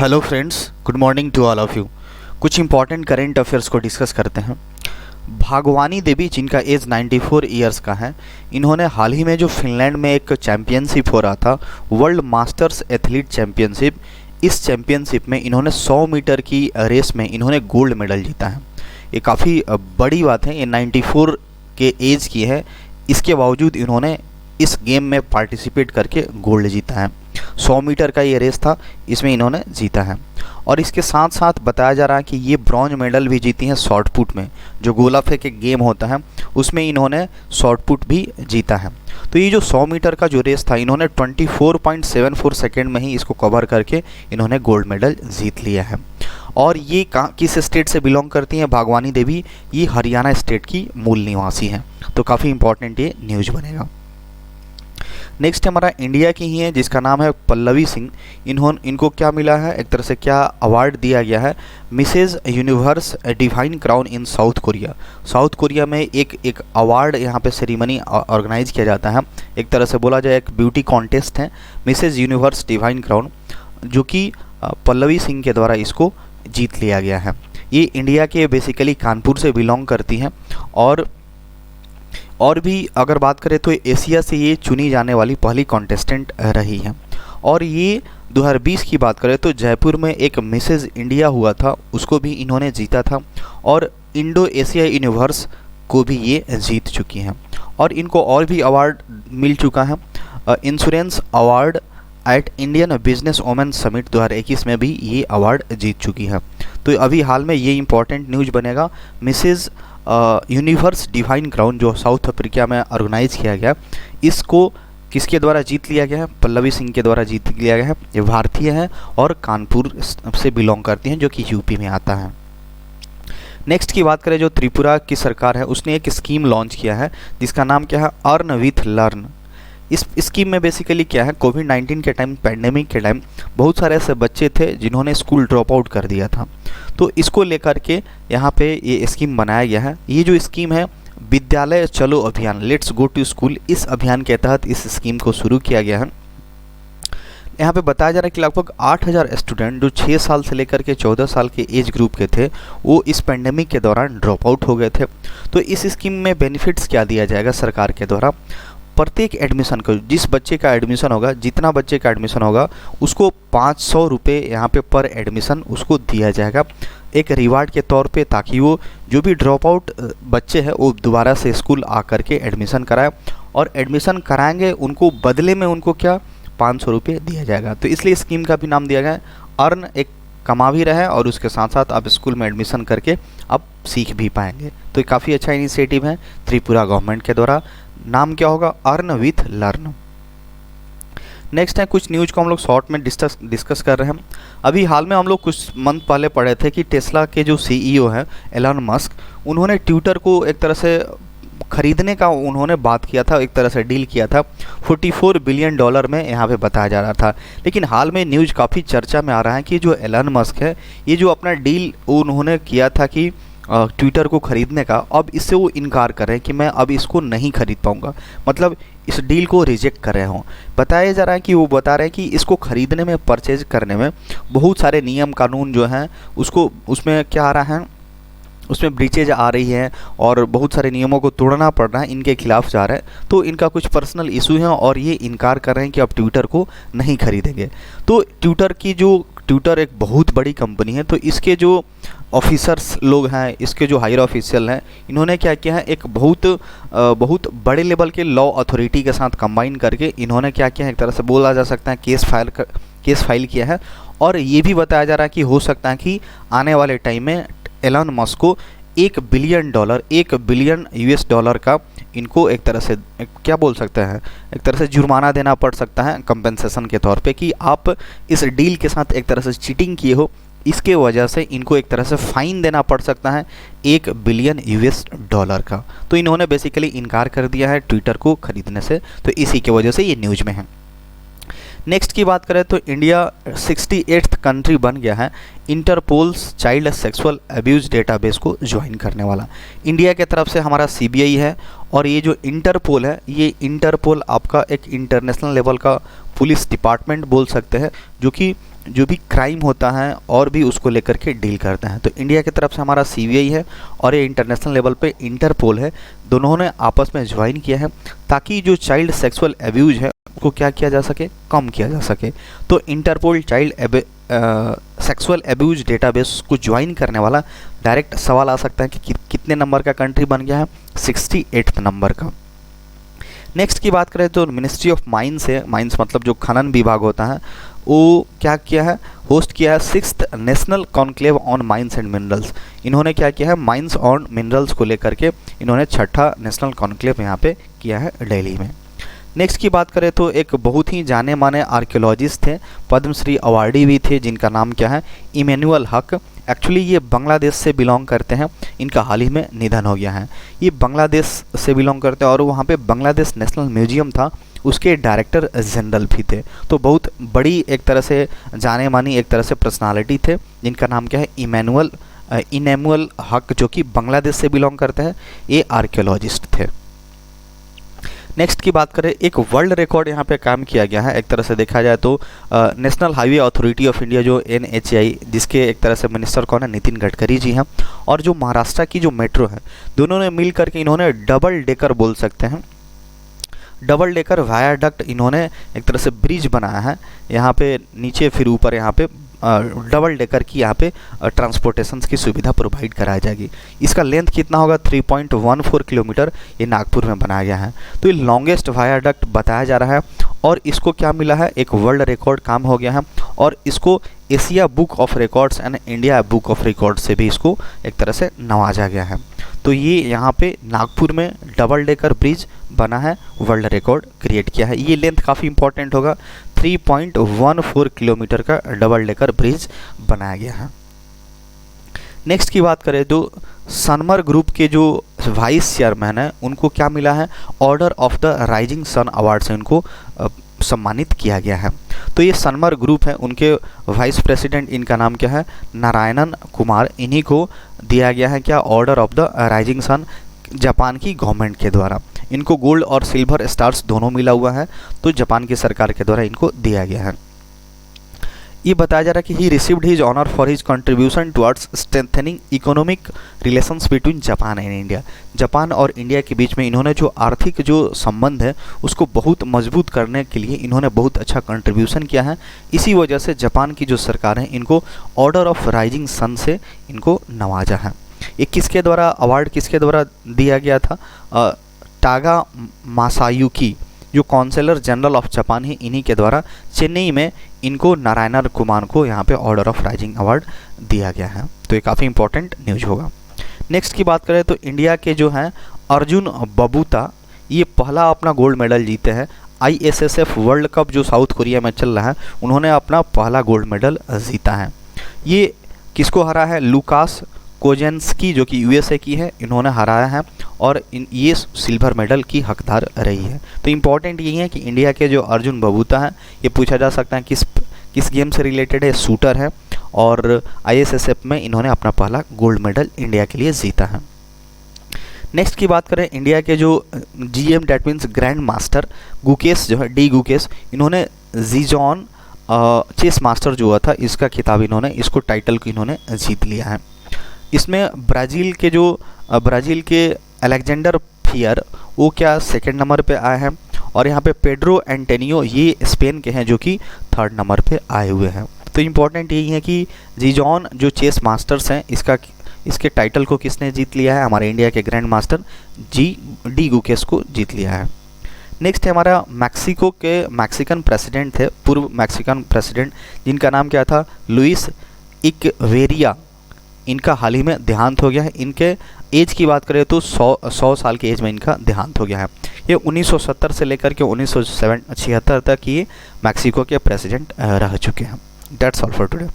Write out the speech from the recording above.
Hello friends, good morning to all of you. कुछ important current affairs को discuss करते हैं। भागवानी देवी, जिनका एज 94 ईयर्स का है, इन्होंने हाल ही में जो फिनलैंड में एक चैम्पियनशिप हो रहा था, वर्ल्ड मास्टर्स एथलीट चैम्पियनशिप, इस चैम्पियनशिप में इन्होंने 100 मीटर की रेस में इन्होंने गोल्ड मेडल जीता है। ये काफ़ी बड़ी बात है। ये 94 के एज की है, इसके बावजूद इन्होंने इस गेम में पार्टिसिपेट करके गोल्ड जीता है। 100 मीटर का ये रेस था, इसमें इन्होंने जीता है। और इसके साथ साथ बताया जा रहा है कि ये ब्रॉन्ज मेडल भी जीती हैं शॉर्ट पुट में, जो गोला फेंक एक गेम होता है उसमें इन्होंने शॉर्ट पुट भी जीता है। तो ये जो 100 मीटर का जो रेस था, इन्होंने 24.74 सेकेंड में ही इसको कवर करके इन्होंने गोल्ड मेडल जीत लिया है। और ये किस स्टेट से बिलोंग करती हैं भागवानी देवी? ये हरियाणा स्टेट की मूल निवासी हैं। तो काफ़ी इंपॉर्टेंट ये न्यूज बनेगा। नेक्स्ट हमारा इंडिया की ही है, जिसका नाम है पल्लवी सिंह। इनको क्या मिला है, एक तरह से क्या अवार्ड दिया गया है? मिसेज यूनिवर्स डिवाइन क्राउन इन साउथ कोरिया। साउथ कोरिया में एक अवार्ड यहाँ पे सेरेमनी ऑर्गेनाइज किया जाता है। एक तरह से बोला जाए एक ब्यूटी कॉन्टेस्ट है, मिसेज यूनिवर्स डिवाइन क्राउन, जो कि पल्लवी सिंह के द्वारा इसको जीत लिया गया है। ये इंडिया के बेसिकली कानपुर से बिलोंग करती हैं। और भी अगर बात करें तो एशिया से ये चुनी जाने वाली पहली कॉन्टेस्टेंट रही हैं। और ये 2020 की बात करें तो जयपुर में एक मिसेज इंडिया हुआ था, उसको भी इन्होंने जीता था। और इंडो एशिया यूनिवर्स को भी ये जीत चुकी हैं। और इनको और भी अवार्ड मिल चुका है। Insurance award at Indian business women summit 2021 में भी ये अवार्ड जीत चुकी है। तो अभी हाल में ये इंपॉर्टेंट न्यूज बनेगा। मिसेज यूनिवर्स डिवाइन क्राउन जो साउथ अफ्रीका में ऑर्गेनाइज किया गया, इसको किसके द्वारा जीत लिया गया है? पल्लवी सिंह के द्वारा जीत लिया गया है। ये भारतीय है और कानपुर से बिलोंग करती हैं, जो कि यूपी में आता है। नेक्स्ट की बात करें, जो त्रिपुरा की सरकार है, उसने एक स्कीम लॉन्च किया है जिसका नाम क्या है? Earn with learn. इस स्कीम में बेसिकली क्या है, कोविड-19 के टाइम, पैंडेमिक के टाइम बहुत सारे ऐसे बच्चे थे जिन्होंने स्कूल ड्रॉप आउट कर दिया था। तो इसको लेकर के यहाँ पे ये स्कीम बनाया गया है। ये जो स्कीम है, विद्यालय चलो अभियान, लेट्स गो टू स्कूल, इस अभियान के तहत इस स्कीम को शुरू किया गया है। यहाँ पे बताया जा रहा है कि लगभग 8000 स्टूडेंट जो 6 साल से लेकर के 14 साल के एज ग्रुप के थे, वो इस पैंडेमिक के दौरान ड्रॉप आउट हो गए थे। तो इस स्कीम में बेनिफिट्स क्या दिया जाएगा सरकार के द्वारा? प्रत्येक एडमिशन को, जिस बच्चे का एडमिशन होगा, जितना बच्चे का एडमिशन होगा, उसको 500 रुपये यहाँ पे पर एडमिशन उसको दिया जाएगा एक रिवार्ड के तौर पे, ताकि वो जो भी ड्रॉप आउट बच्चे हैं वो दोबारा से स्कूल आकर के एडमिशन कराए। और एडमिशन कराएंगे उनको, बदले में उनको क्या 500 रुपये दिया जाएगा। तो इसलिए स्कीम का भी नाम दिया गया है अर्न। एक कमा भी रहे और उसके साथ साथ आप स्कूल में एडमिशन करके आप सीख भी पाएंगे। तो ये काफ़ी अच्छा इनिशिएटिव है त्रिपुरा गवर्नमेंट के द्वारा। नाम क्या होगा? Earn with learn. नेक्स्ट है, कुछ न्यूज को हम लोग शॉर्ट में डिस्कस कर रहे हैं। अभी हाल में हम लोग कुछ मंथ पहले पढ़े थे कि टेस्ला के जो सीईओ हैं एलन मस्क, उन्होंने ट्विटर को एक तरह से खरीदने का उन्होंने बात किया था, एक तरह से डील किया था। $44 बिलियन में यहाँ पे बताया जा रहा था। लेकिन हाल में न्यूज काफ़ी चर्चा में आ रहा है कि जो एलन मस्क है, ये जो अपना डील उन्होंने किया था कि ट्विटर को खरीदने का, अब इससे वो इनकार कर रहे हैं कि मैं अब इसको नहीं खरीद पाऊंगा, मतलब इस डील को रिजेक्ट कर रहे हों। बताया जा रहा है कि वो बता रहे हैं कि इसको खरीदने में, परचेज करने में बहुत सारे नियम कानून जो हैं उसमें क्या आ रहा है, उसमें ब्रीचेज आ रही है और बहुत सारे नियमों को तोड़ना पड़ रहा है, इनके खिलाफ जा रहा है। तो इनका कुछ पर्सनल इशू है और ये इनकार कर रहे हैं कि अब ट्विटर को नहीं खरीदेंगे। तो ट्विटर एक बहुत बड़ी कंपनी है, तो इसके जो ऑफिसर्स लोग हैं, इसके जो हायर ऑफिशियल हैं, इन्होंने क्या किया है, एक बहुत बड़े लेवल के लॉ अथॉरिटी के साथ कंबाइन करके इन्होंने क्या किया है, एक तरह से बोला जा सकता है केस फाइल किया है। और ये भी बताया जा रहा है कि हो सकता है कि आने वाले टाइम में एलन मस्क को $1 बिलियन US डॉलर का इनको एक तरह से क्या बोल सकते हैं, एक तरह से जुर्माना देना पड़ सकता है कंपेंसेशन के तौर पे, कि आप इस डील के साथ एक तरह से चीटिंग किए हो, इसके वजह से इनको एक तरह से फ़ाइन देना पड़ सकता है $1 बिलियन US का। तो इन्होंने बेसिकली इनकार कर दिया है ट्विटर को खरीदने से, तो इसी की वजह से ये न्यूज में है। नेक्स्ट की बात करें तो इंडिया 68th कंट्री बन गया है Interpol's child sexual abuse database को ज्वाइन करने वाला। इंडिया के तरफ से हमारा CBI है, और ये जो इंटरपोल है, ये इंटरपोल आपका एक इंटरनेशनल लेवल का पुलिस डिपार्टमेंट बोल सकते हैं, जो कि जो भी क्राइम होता है और भी उसको लेकर के डील करते हैं। तो इंडिया की तरफ से हमारा सीबीआई है और ये इंटरनेशनल लेवल पे इंटरपोल है, दोनों ने आपस में ज्वाइन किया है ताकि जो चाइल्ड सेक्सुअल एब्यूज है उसको क्या किया जा सके, कम किया जा सके। तो Interpol child sexual abuse database को ज्वाइन करने वाला डायरेक्ट सवाल आ सकता है कि कितने नंबर का कंट्री बन गया है, 68 नंबर का। नेक्स्ट की बात करें तो मिनिस्ट्री ऑफ माइंस है, माइंस मतलब जो खनन विभाग होता है, वो क्या किया है, होस्ट किया है 6th national conclave on mines and minerals. इन्होंने क्या किया है, माइंस और मिनरल्स को लेकर के इन्होंने 6ठा नेशनल कॉन्क्लेव यहाँ पे किया है दिल्ली में। नेक्स्ट की बात करें तो एक बहुत ही जाने माने आर्कियोलॉजिस्ट थे, पद्मश्री अवार्डी भी थे, जिनका नाम क्या है, इमैनुअल हक। एक्चुअली ये बांग्लादेश से बिलोंग करते हैं, इनका हाल ही में निधन हो गया है। ये बांग्लादेश से बिलोंग करते हैं और वहाँ पे बांग्लादेश नेशनल म्यूजियम था, उसके डायरेक्टर जनरल भी थे। तो बहुत बड़ी एक तरह से जाने मानी एक तरह से पर्सनालिटी थे, जिनका नाम क्या है, इमैनुअल हक, जो कि बांग्लादेश से बिलोंग करते हैं। ये आर्कियोलॉजिस्ट थे। नेक्स्ट की बात करें, एक वर्ल्ड रिकॉर्ड यहाँ पे काम किया गया है। एक तरह से देखा जाए तो national highway authority of India जो NHAI, जिसके एक तरह से मिनिस्टर कौन है, नितिन गडकरी जी हैं, और जो महाराष्ट्र की जो मेट्रो है, दोनों ने मिल करके इन्होंने डबल डेकर बोल सकते हैं, डबल डेकर वायाडक्ट इन्होंने एक तरह से ब्रिज बनाया है यहाँ पे नीचे, फिर ऊपर यहाँ पे डबल डेकर की यहाँ पे ट्रांसपोर्टेशन की सुविधा प्रोवाइड कराई जाएगी। इसका लेंथ कितना होगा, 3.14 किलोमीटर, ये नागपुर में बनाया गया है। तो ये लॉन्गेस्ट वायाडक्ट बताया जा रहा है और इसको क्या मिला है, एक वर्ल्ड रिकॉर्ड काम हो गया है और इसको Asia book of records and India book of records से भी इसको एक तरह से नवाजा गया है। तो ये यहाँ पे नागपुर में डबल डेकर ब्रिज बना है, वर्ल्ड रिकॉर्ड क्रिएट किया है। ये लेंथ काफ़ी इंपॉर्टेंट होगा, 3.14 किलोमीटर का डबल डेकर ब्रिज बनाया गया है। नेक्स्ट की बात करें तो सनमर ग्रुप के जो वाइस चेयरमैन है, उनको क्या मिला है, Order of the Rising Sun award से उनको सम्मानित किया गया है। तो ये सनमर ग्रुप है, उनके वाइस प्रेसिडेंट, इनका नाम क्या है, नारायणन कुमार, इन्हीं को दिया गया है क्या, Order of the Rising Sun, Japan की गवर्नमेंट के द्वारा। इनको गोल्ड और सिल्वर स्टार्स दोनों मिला हुआ है, तो जापान की सरकार के द्वारा इनको दिया गया है। ये बताया जा रहा है कि he received his honour for his contribution towards strengthening economic relations between Japan and India. Japan और इंडिया के बीच में इन्होंने जो आर्थिक जो संबंध है उसको बहुत मजबूत करने के लिए इन्होंने बहुत अच्छा कंट्रीब्यूशन किया है। इसी वजह से जापान की जो सरकार है इनको ऑर्डर ऑफ राइजिंग सन से इनको नवाजा है। ये किसके द्वारा, अवार्ड किसके द्वारा दिया गया था, टागा मासायुकी जो काउंसिलर जनरल ऑफ जापान है, इन्हीं के द्वारा चेन्नई में इनको नारायणन कुमार को यहाँ पे ऑर्डर ऑफ राइजिंग अवार्ड दिया गया है। तो ये काफ़ी इंपॉर्टेंट न्यूज होगा। नेक्स्ट की बात करें तो इंडिया के जो हैं अर्जुन बबूता, ये पहला अपना गोल्ड मेडल जीते हैं। ISSF वर्ल्ड कप जो साउथ कोरिया में चल रहा है, उन्होंने अपना पहला गोल्ड मेडल जीता है। ये किसको हरा है, लुकास कोजेंस्की जो कि USA की है, इन्होंने हराया है और ये सिल्वर मेडल की हकदार रही है। तो इम्पॉर्टेंट यही है कि इंडिया के जो अर्जुन बबूता है, ये पूछा जा सकता है किस गेम से रिलेटेड है, शूटर है और ISSF में इन्होंने अपना पहला गोल्ड मेडल इंडिया के लिए जीता है। नेक्स्ट की बात करें, इंडिया के जो GM that means grand master Gukesh जो है, डी गुकेश, इन्होंने जीजॉन चेस मास्टर जो हुआ था इसका खिताब इन्होंने, इसको टाइटल को इन्होंने जीत लिया है। इसमें ब्राज़ील के अलेक्जेंडर फियर वो क्या सेकंड नंबर पे आए हैं और यहाँ पे पेड्रो एंटेनियो ये स्पेन के हैं जो कि थर्ड नंबर पे आए हुए हैं। तो इम्पॉर्टेंट यही है कि जीजॉन जो चेस मास्टर्स हैं इसके टाइटल को किसने जीत लिया है, हमारे इंडिया के ग्रैंड मास्टर डी गुकेश को जीत लिया है। नेक्स्ट है हमारा मैक्सिको के मैक्सिकन प्रेसिडेंट थे, पूर्व मैक्सिकन प्रेसिडेंट, जिनका नाम क्या था, लुइस इक्वेरिया। इनका हाल ही में देहांत हो गया है। इनके एज की बात करें तो 100 साल की एज में इनका देहांत हो गया है। ये 1970 से लेकर के 1976 तक ये मैक्सिको के प्रेसिडेंट रह चुके हैं। That's all for today.